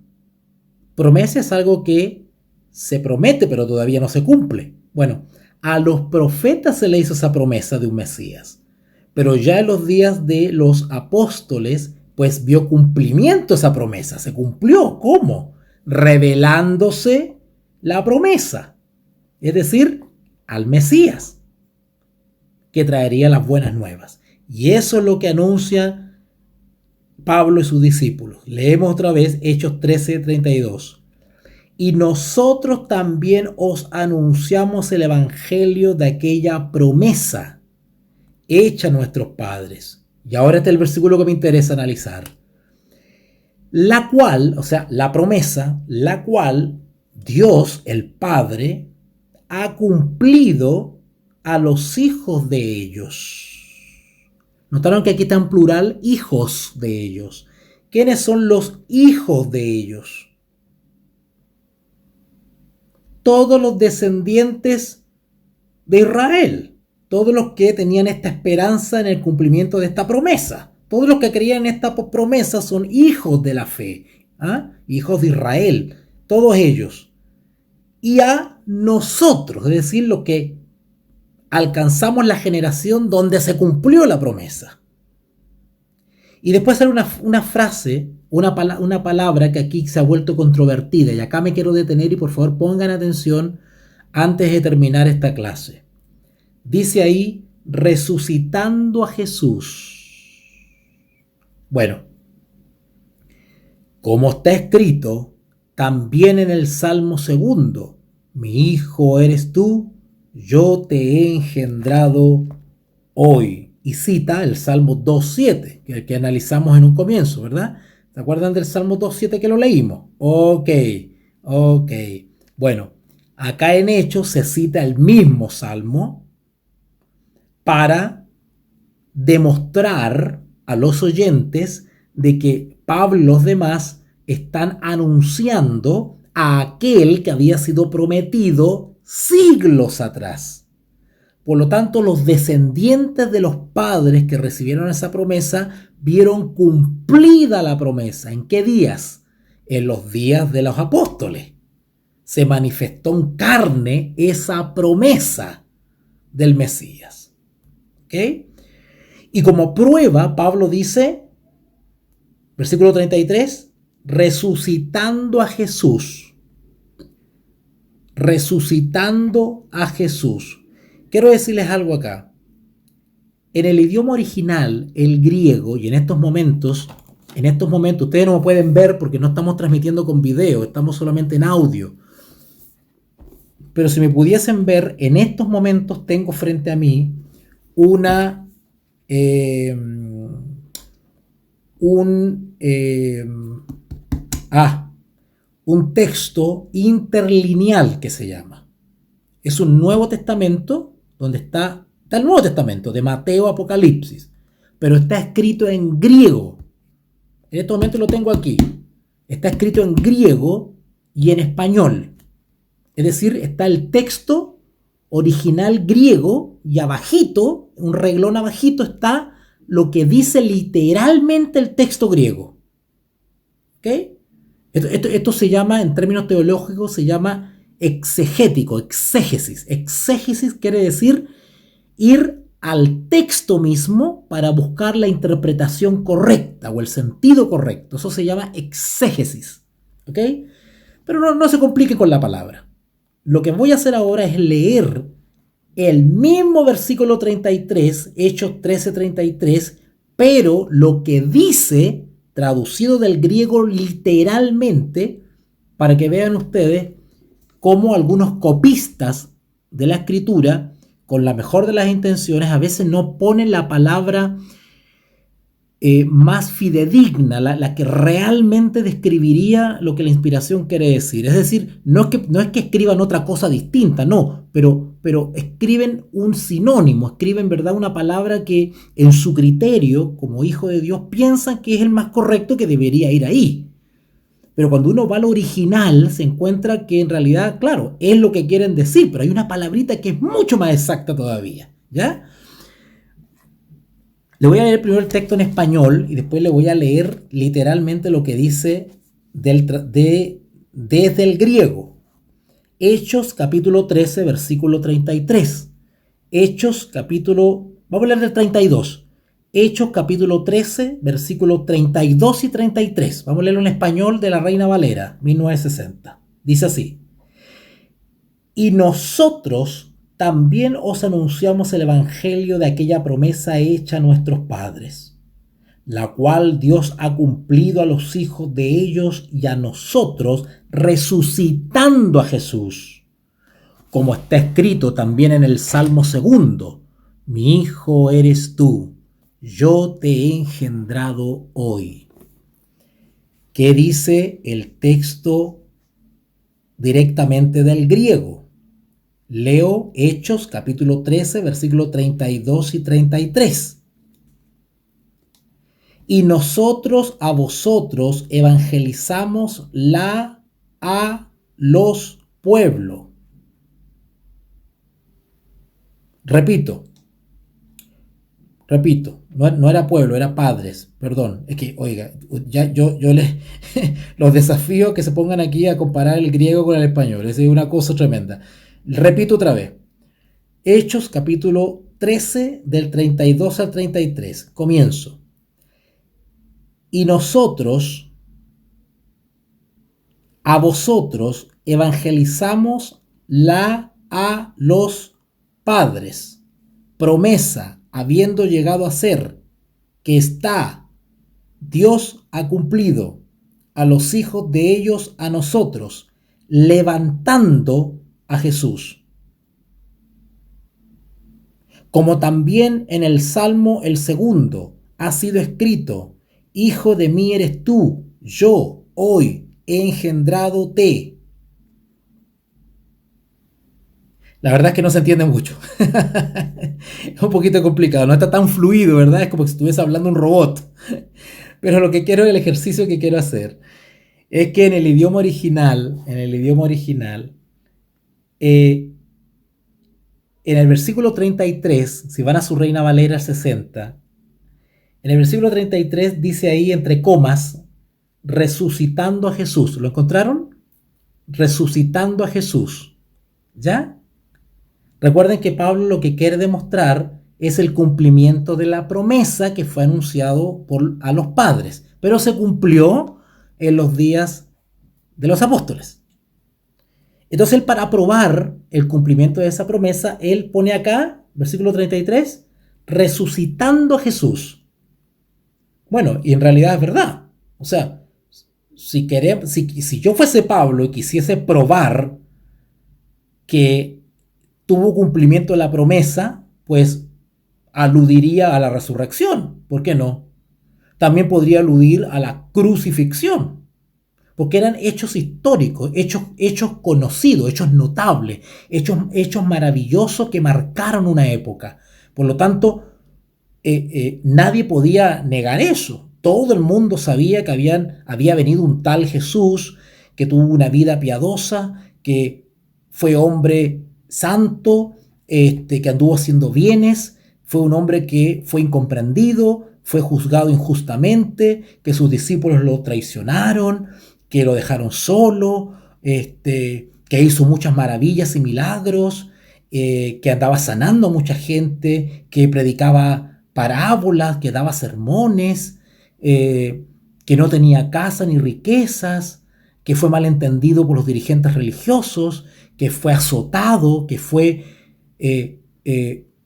Promesa es algo que se promete, pero todavía no se cumple. Bueno, a los profetas se le hizo esa promesa de un Mesías, pero ya en los días de los apóstoles, pues vio cumplimiento esa promesa. Se cumplió. ¿Cómo? Revelándose la promesa, es decir, al Mesías, que traería las buenas nuevas. Y eso es lo que anuncia Pablo y sus discípulos. Leemos otra vez Hechos 13:32. Y nosotros también os anunciamos el evangelio de aquella promesa, hecha a nuestros padres. Y ahora este es el versículo que me interesa analizar. La cual, o sea, la promesa, la cual Dios, el Padre, ha cumplido a los hijos de ellos. Notaron que aquí está en plural, hijos de ellos. ¿Quiénes son los hijos de ellos? Todos los descendientes de Israel. Todos los que tenían esta esperanza en el cumplimiento de esta promesa. Todos los que creían en esta promesa son hijos de la fe. Hijos de Israel. Todos ellos. Y a nosotros, es decir, los que alcanzamos la generación donde se cumplió la promesa. Y después hay una frase, una palabra que aquí se ha vuelto controvertida. Y acá me quiero detener y por favor pongan atención antes de terminar esta clase. Dice ahí, resucitando a Jesús. Bueno, como está escrito también en el Salmo 2, mi hijo eres tú, yo te he engendrado hoy. Y cita el Salmo 2.7, que analizamos en un comienzo, ¿verdad? ¿Se acuerdan del Salmo 2.7 que lo leímos? Ok. Bueno, acá en Hechos se cita el mismo Salmo para demostrar a los oyentes de que Pablo y los demás están anunciando a aquel que había sido prometido siglos atrás. Por lo tanto, los descendientes de los padres que recibieron esa promesa vieron cumplida la promesa. ¿En qué días? En los días de los apóstoles. Se manifestó en carne esa promesa del Mesías. ¿Ok? Y como prueba, Pablo dice, versículo 33, resucitando a Jesús. Resucitando a Jesús. Quiero decirles algo acá. En el idioma original, el griego, y en estos momentos, ustedes no me pueden ver porque no estamos transmitiendo con video, estamos solamente en audio. Pero si me pudiesen ver, en estos momentos tengo frente a mí un texto interlineal que se llama. Es un Nuevo Testamento donde está el Nuevo Testamento, de Mateo, Apocalipsis, pero está escrito en griego. En este momento lo tengo aquí. Está escrito en griego y en español. Es decir, está el texto original griego y abajito, un reglón abajito, está lo que dice literalmente el texto griego. ¿Ok? Esto se llama, en términos teológicos, se llama exegético, exégesis. Exégesis quiere decir ir al texto mismo para buscar la interpretación correcta o el sentido correcto. Eso se llama exégesis. ¿Ok? Pero no se complique con la palabra. Lo que voy a hacer ahora es leer el mismo versículo 33, Hechos 13:33, pero lo que dice, traducido del griego literalmente, para que vean ustedes cómo algunos copistas de la escritura, con la mejor de las intenciones, a veces no ponen la palabra más fidedigna, la que realmente describiría lo que la inspiración quiere decir. Es decir, no es que escriban otra cosa distinta, no, pero escriben un sinónimo, escriben, ¿verdad?, una palabra que en su criterio, como hijo de Dios, piensan que es el más correcto, que debería ir ahí. Pero cuando uno va al original, se encuentra que en realidad, claro, es lo que quieren decir, pero hay una palabrita que es mucho más exacta todavía, ¿ya? Le voy a leer primero el texto en español y después le voy a leer literalmente lo que dice desde el griego. Hechos capítulo 13, versículo 33. Vamos a leer del 32. Hechos capítulo 13, versículos 32 y 33. Vamos a leerlo en español de la Reina Valera, 1960. Dice así: y nosotros también os anunciamos el evangelio de aquella promesa hecha a nuestros padres, la cual Dios ha cumplido a los hijos de ellos y a nosotros, resucitando a Jesús, como está escrito también en el Salmo 2, mi hijo eres tú, yo te he engendrado hoy. ¿Qué dice el texto directamente del griego? Leo Hechos capítulo 13, versículos 32 y 33. Y nosotros a vosotros evangelizamos a los pueblos. Repito, no era pueblo, era padres, perdón. Es que, oiga, ya yo les los desafío que se pongan aquí a comparar el griego con el español. Es una cosa tremenda. Repito otra vez. Hechos capítulo 13 del 32 al 33. Comienzo. Y nosotros a vosotros evangelizamos a los padres, promesa habiendo llegado a ser, que Dios ha cumplido a los hijos de ellos a nosotros, levantando a Jesús. Como también en el Salmo el segundo ha sido escrito, Hijo de mí eres tú, yo hoy he engendrado te. La verdad es que no se entiende mucho. Es un poquito complicado, no está tan fluido, ¿verdad? Es como si estuviese hablando un robot. Pero lo que quiero, el ejercicio que quiero hacer, es que en el idioma original, en el versículo 33, si van a su Reina Valera 60, en el versículo 33 dice ahí entre comas, resucitando a Jesús. ¿Lo encontraron? Resucitando a Jesús. ¿Ya? Recuerden que Pablo lo que quiere demostrar es el cumplimiento de la promesa que fue anunciado a los padres, pero se cumplió en los días de los apóstoles. Entonces, él, para probar el cumplimiento de esa promesa, él pone acá, versículo 33, resucitando a Jesús. Bueno, y en realidad es verdad. O sea, si yo fuese Pablo y quisiese probar que tuvo cumplimiento de la promesa, pues aludiría a la resurrección. ¿Por qué no? También podría aludir a la crucifixión, porque eran hechos históricos, hechos conocidos, hechos notables, hechos maravillosos que marcaron una época. Por lo tanto, nadie podía negar eso. Todo el mundo sabía que había venido un tal Jesús, que tuvo una vida piadosa, que fue hombre santo, que anduvo haciendo bienes, fue un hombre que fue incomprendido, fue juzgado injustamente, que sus discípulos lo traicionaron, que lo dejaron solo, que hizo muchas maravillas y milagros, que andaba sanando a mucha gente, que predicaba parábolas, que daba sermones, que no tenía casa ni riquezas, que fue malentendido por los dirigentes religiosos, que fue azotado, que fue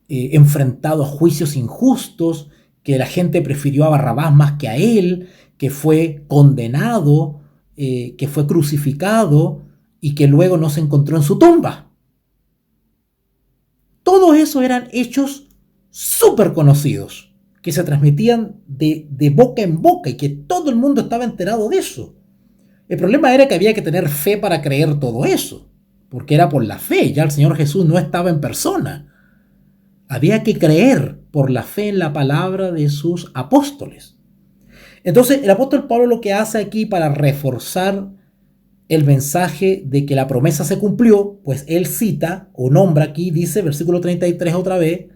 enfrentado a juicios injustos, que la gente prefirió a Barrabás más que a él, que fue condenado, que fue crucificado y que luego no se encontró en su tumba. Todos esos eran hechos súper conocidos, que se transmitían de boca en boca y que todo el mundo estaba enterado de eso. El problema era que había que tener fe para creer todo eso, porque era por la fe, ya el Señor Jesús no estaba en persona. Había que creer por la fe en la palabra de sus apóstoles. Entonces, el apóstol Pablo lo que hace aquí para reforzar el mensaje de que la promesa se cumplió, pues él cita o nombra aquí, dice, versículo 33 otra vez,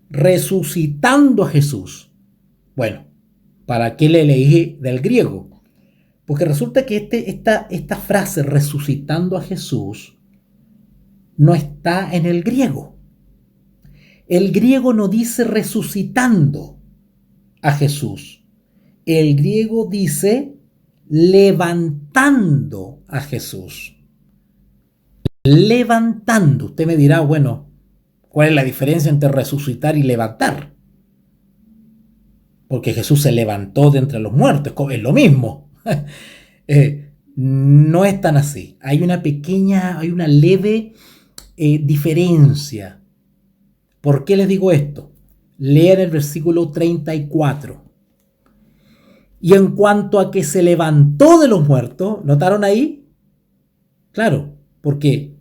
resucitando a Jesús. Bueno, ¿para qué le leí del griego? Porque resulta que esta frase, resucitando a Jesús, no está en el griego. El griego no dice resucitando a Jesús. El griego dice levantando a Jesús. Levantando. Usted me dirá, bueno, ¿cuál es la diferencia entre resucitar y levantar? Porque Jesús se levantó de entre los muertos, es lo mismo. No es tan así. Hay una leve diferencia. ¿Por qué les digo esto? Lean el versículo 34. Y en cuanto a que se levantó de los muertos, ¿notaron ahí? Claro, porque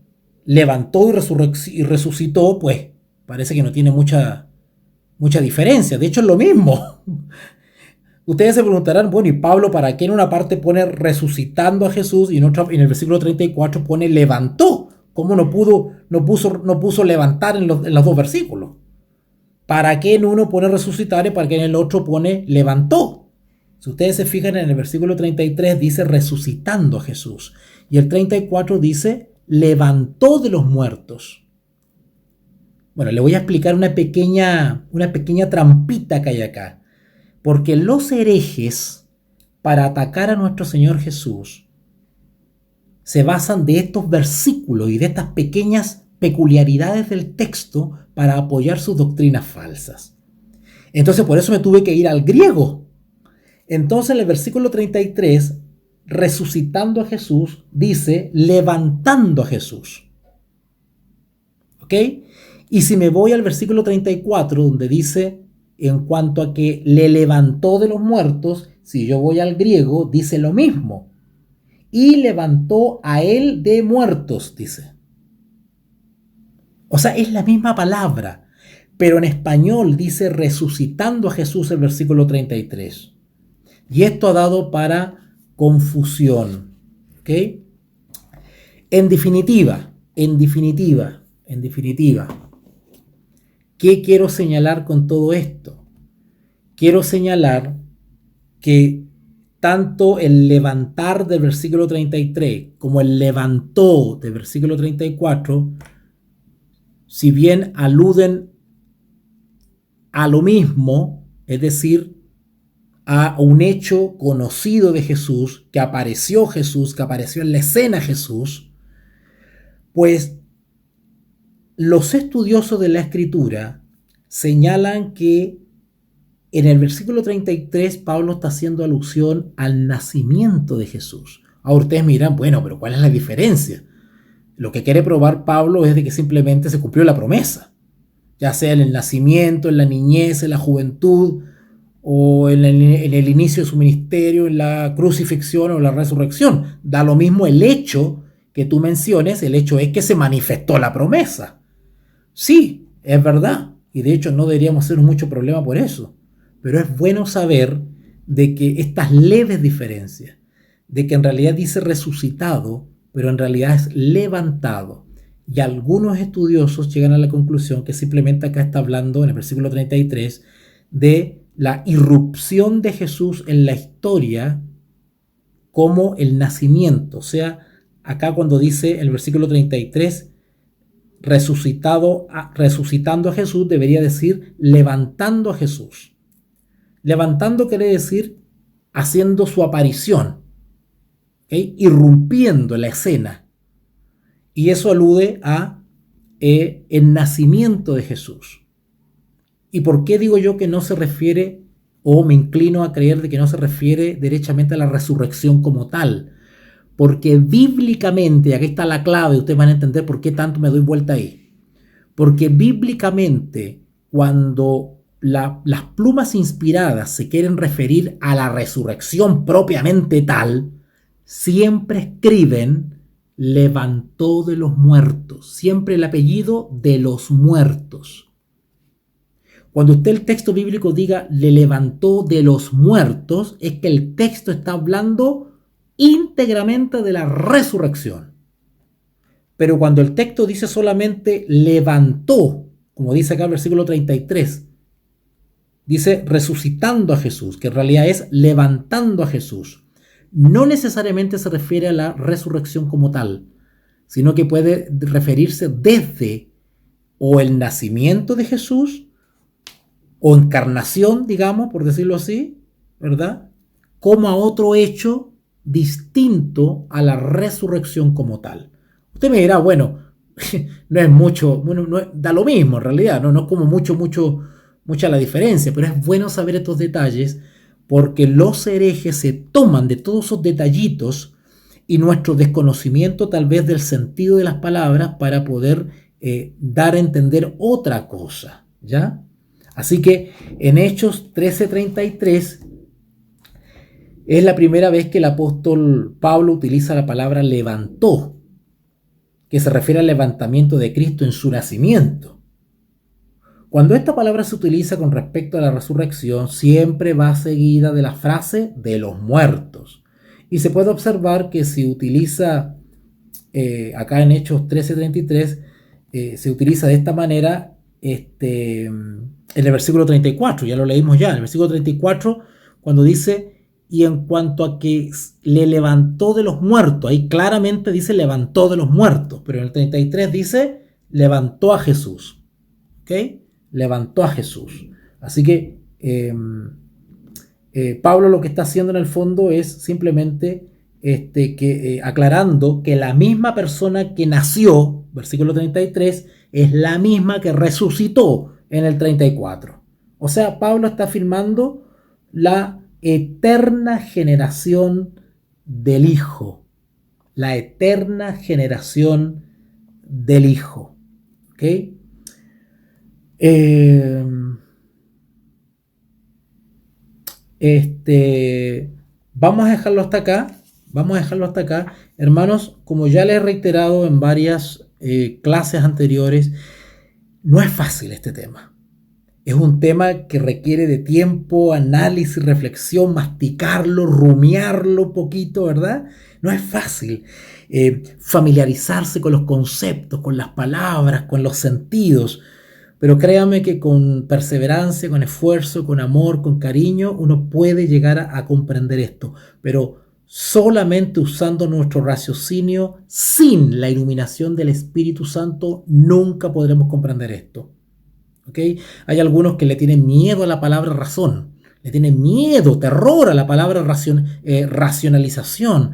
levantó y resucitó, pues parece que no tiene mucha diferencia. De hecho, es lo mismo. Ustedes se preguntarán, bueno, ¿y Pablo para qué en una parte pone resucitando a Jesús y en el versículo 34 pone levantó? ¿Cómo no puso levantar en los dos versículos? ¿Para qué en uno pone resucitar y para qué en el otro pone levantó? Si ustedes se fijan en el versículo 33 dice resucitando a Jesús y el 34 dice levantó de los muertos. Bueno, le voy a explicar una pequeña trampita que hay acá. Porque los herejes, para atacar a nuestro Señor Jesús, se basan de estos versículos y de estas pequeñas peculiaridades del texto para apoyar sus doctrinas falsas. Entonces, por eso me tuve que ir al griego. Entonces, en el versículo 33, resucitando a Jesús, dice levantando a Jesús. ¿Ok? Y si me voy al versículo 34, donde dice en cuanto a que le levantó de los muertos, si yo voy al griego, dice lo mismo. Y levantó a él de muertos, dice. O sea, es la misma palabra, pero en español dice resucitando a Jesús el versículo 33. Y esto ha dado para confusión. ¿Ok? En definitiva, ¿qué quiero señalar con todo esto? Quiero señalar que tanto el levantar del versículo 33 como el levantó del versículo 34, si bien aluden a lo mismo, es decir, a un hecho conocido de Jesús, que apareció en la escena Jesús, pues los estudiosos de la Escritura señalan que en el versículo 33 Pablo está haciendo alusión al nacimiento de Jesús. Ahora ustedes me dirán, bueno, pero ¿cuál es la diferencia? Lo que quiere probar Pablo es de que simplemente se cumplió la promesa, ya sea en el nacimiento, en la niñez, en la juventud, o en el inicio de su ministerio, en la crucifixión o la resurrección. Da lo mismo el hecho que tú menciones, el hecho es que se manifestó la promesa. Sí, es verdad, y de hecho no deberíamos hacer mucho problema por eso, pero es bueno saber de que estas leves diferencias, de que en realidad dice resucitado, pero en realidad es levantado, y algunos estudiosos llegan a la conclusión que simplemente acá está hablando en el versículo 33 de la irrupción de Jesús en la historia como el nacimiento. O sea, acá cuando dice el versículo 33 resucitando a Jesús, debería decir levantando a Jesús. Levantando quiere decir haciendo su aparición, ¿okay? Irrumpiendo en la escena. Y eso alude a el nacimiento de Jesús. ¿Y por qué digo yo que no se refiere, o me inclino a creer de que no se refiere derechamente a la resurrección como tal? Porque bíblicamente, aquí está la clave, ustedes van a entender por qué tanto me doy vuelta ahí. Porque bíblicamente, cuando las plumas inspiradas se quieren referir a la resurrección propiamente tal, siempre escriben levantó de los muertos, siempre el apellido de los muertos. Cuando usted el texto bíblico diga le levantó de los muertos, es que el texto está hablando íntegramente de la resurrección. Pero cuando el texto dice solamente levantó, como dice acá el versículo 33, dice resucitando a Jesús, que en realidad es levantando a Jesús. No necesariamente se refiere a la resurrección como tal, sino que puede referirse desde o el nacimiento de Jesús, o encarnación, digamos, por decirlo así, ¿verdad? Como a otro hecho distinto a la resurrección como tal. Usted me dirá, bueno, no es mucho, bueno, da lo mismo en realidad, no es como mucha la diferencia, pero es bueno saber estos detalles porque los herejes se toman de todos esos detallitos y nuestro desconocimiento tal vez del sentido de las palabras para poder dar a entender otra cosa, ¿ya? Así que en Hechos 13:33 es la primera vez que el apóstol Pablo utiliza la palabra levantó, que se refiere al levantamiento de Cristo en su nacimiento. Cuando esta palabra se utiliza con respecto a la resurrección, siempre va seguida de la frase de los muertos. Y se puede observar que si utiliza, acá en Hechos 13:33, se utiliza de esta manera en el versículo 34, ya lo leímos ya, en el versículo 34, cuando dice, y en cuanto a que le levantó de los muertos, ahí claramente dice levantó de los muertos, pero en el 33 dice levantó a Jesús, ¿ok? Levantó a Jesús. Así que Pablo lo que está haciendo en el fondo es simplemente aclarando que la misma persona que nació, versículo 33, es la misma que resucitó en el 34. O sea, Pablo está afirmando la eterna generación del Hijo. La eterna generación del Hijo. ¿Ok? Vamos a dejarlo hasta acá. Vamos a dejarlo hasta acá. Hermanos, como ya les he reiterado en varias clases anteriores, no es fácil este tema. Es un tema que requiere de tiempo, análisis, reflexión, masticarlo, rumiarlo un poquito, ¿verdad? No es fácil familiarizarse con los conceptos, con las palabras, con los sentidos. Pero créame que con perseverancia, con esfuerzo, con amor, con cariño, uno puede llegar a comprender esto. Pero solamente usando nuestro raciocinio, sin la iluminación del Espíritu Santo, nunca podremos comprender esto. ¿Okay? Hay algunos que le tienen miedo a la palabra razón, le tienen miedo, terror a la palabra racionalización,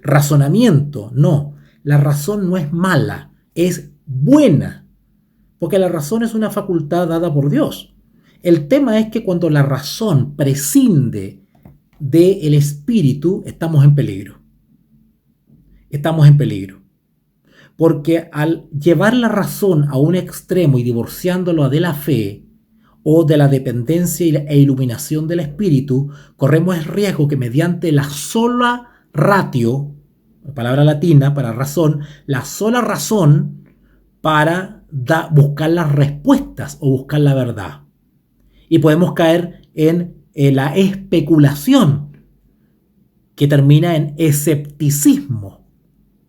razonamiento. No, la razón no es mala, es buena, porque la razón es una facultad dada por Dios. El tema es que cuando la razón prescinde del espíritu, estamos en peligro. Estamos en peligro. Porque al llevar la razón a un extremo y divorciándolo de la fe o de la dependencia e iluminación del espíritu, corremos el riesgo que mediante la sola ratio, palabra latina para razón, la sola razón para buscar las respuestas o buscar la verdad. Y podemos caer en la especulación, que termina en escepticismo.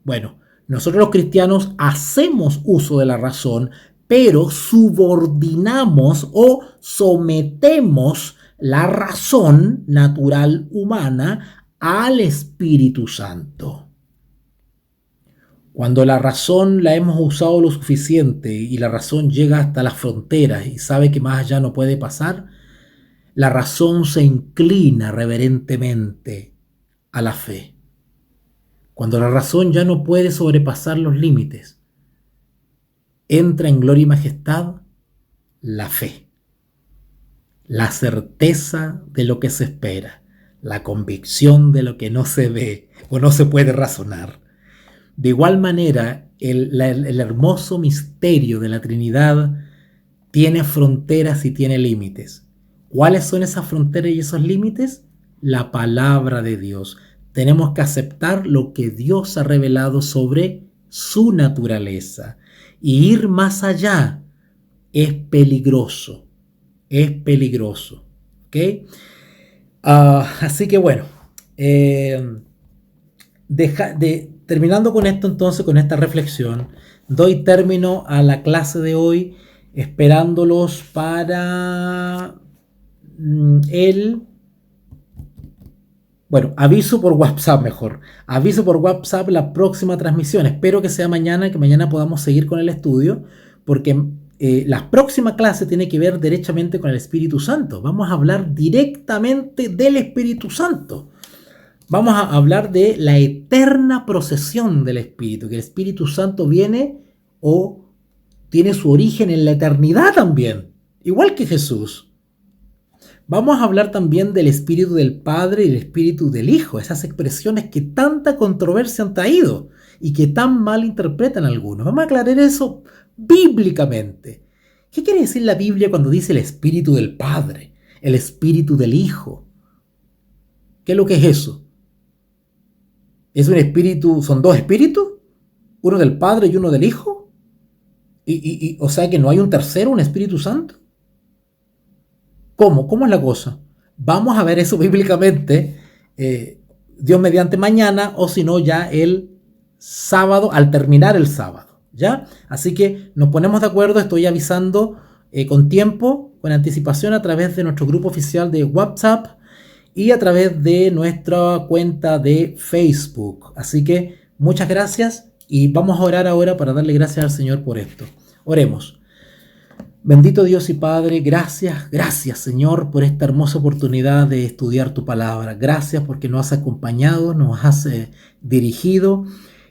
Bueno, nosotros los cristianos hacemos uso de la razón, pero subordinamos o sometemos la razón natural humana al Espíritu Santo. Cuando la razón la hemos usado lo suficiente y la razón llega hasta las fronteras y sabe que más allá no puede pasar, la razón se inclina reverentemente a la fe. Cuando la razón ya no puede sobrepasar los límites, entra en gloria y majestad la fe, la certeza de lo que se espera, la convicción de lo que no se ve o no se puede razonar. De igual manera, el hermoso misterio de la Trinidad tiene fronteras y tiene límites. ¿Cuáles son esas fronteras y esos límites? La palabra de Dios. Tenemos que aceptar lo que Dios ha revelado sobre su naturaleza. Y ir más allá es peligroso. Es peligroso. ¿Ok? Así que bueno. Terminando con esto entonces, con esta reflexión, doy término a la clase de hoy, esperándolos para aviso por WhatsApp mejor. Aviso por WhatsApp la próxima transmisión. Espero que sea mañana, que mañana podamos seguir con el estudio, porque la próxima clase tiene que ver derechamente con el Espíritu Santo. Vamos a hablar directamente del Espíritu Santo. Vamos a hablar de la eterna procesión del Espíritu, que el Espíritu Santo viene o tiene su origen en la eternidad también, igual que Jesús. Vamos a hablar también del Espíritu del Padre y el Espíritu del Hijo, esas expresiones que tanta controversia han traído y que tan mal interpretan algunos. Vamos a aclarar eso bíblicamente. ¿Qué quiere decir la Biblia cuando dice el Espíritu del Padre, el Espíritu del Hijo? ¿Qué es lo que es eso? ¿Es un espíritu, son dos espíritus? ¿Uno del Padre y uno del Hijo? O sea que no hay un tercero, un Espíritu Santo. ¿Cómo? ¿Cómo es la cosa? Vamos a ver eso bíblicamente, Dios mediante mañana, o si no ya el sábado, al terminar el sábado, ¿ya? Así que nos ponemos de acuerdo, estoy avisando con tiempo, con anticipación a través de nuestro grupo oficial de WhatsApp y a través de nuestra cuenta de Facebook. Así que muchas gracias y vamos a orar ahora para darle gracias al Señor por esto. Oremos. Bendito Dios y Padre, gracias Señor por esta hermosa oportunidad de estudiar tu palabra. Gracias porque nos has acompañado, nos has dirigido.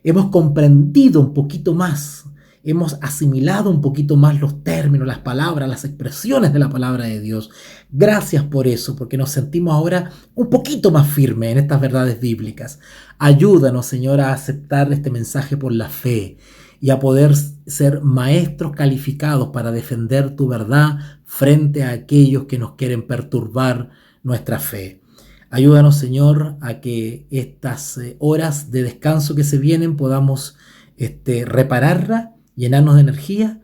Hemos comprendido un poquito más, hemos asimilado un poquito más los términos, las palabras, las expresiones de la palabra de Dios. Gracias por eso, porque nos sentimos ahora un poquito más firmes en estas verdades bíblicas. Ayúdanos, Señor, a aceptar este mensaje por la fe y a poder ser maestros calificados para defender tu verdad frente a aquellos que nos quieren perturbar nuestra fe. Ayúdanos, Señor, a que estas horas de descanso que se vienen podamos repararlas, llenarnos de energía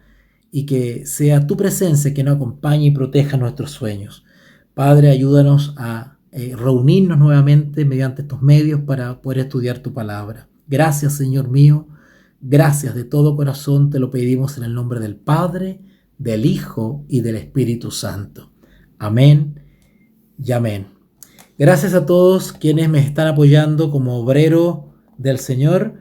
y que sea tu presencia que nos acompañe y proteja nuestros sueños. Padre, ayúdanos a reunirnos nuevamente mediante estos medios para poder estudiar tu palabra. Gracias, Señor mío. Gracias de todo corazón, te lo pedimos en el nombre del Padre, del Hijo y del Espíritu Santo. Amén y amén. Gracias a todos quienes me están apoyando como obrero del Señor,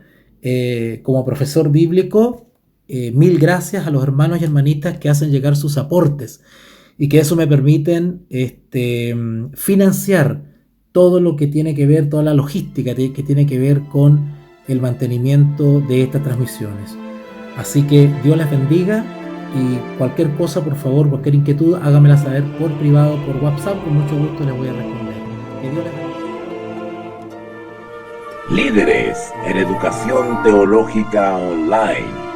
como profesor bíblico. Mil gracias a los hermanos y hermanitas que hacen llegar sus aportes y que eso me permiten financiar todo lo que tiene que ver, toda la logística que tiene que ver con el mantenimiento de estas transmisiones. Así que Dios les bendiga y cualquier cosa, por favor, cualquier inquietud, hágamela saber por privado, por WhatsApp, con mucho gusto les voy a responder. Que Dios les bendiga. Líderes en Educación Teológica Online.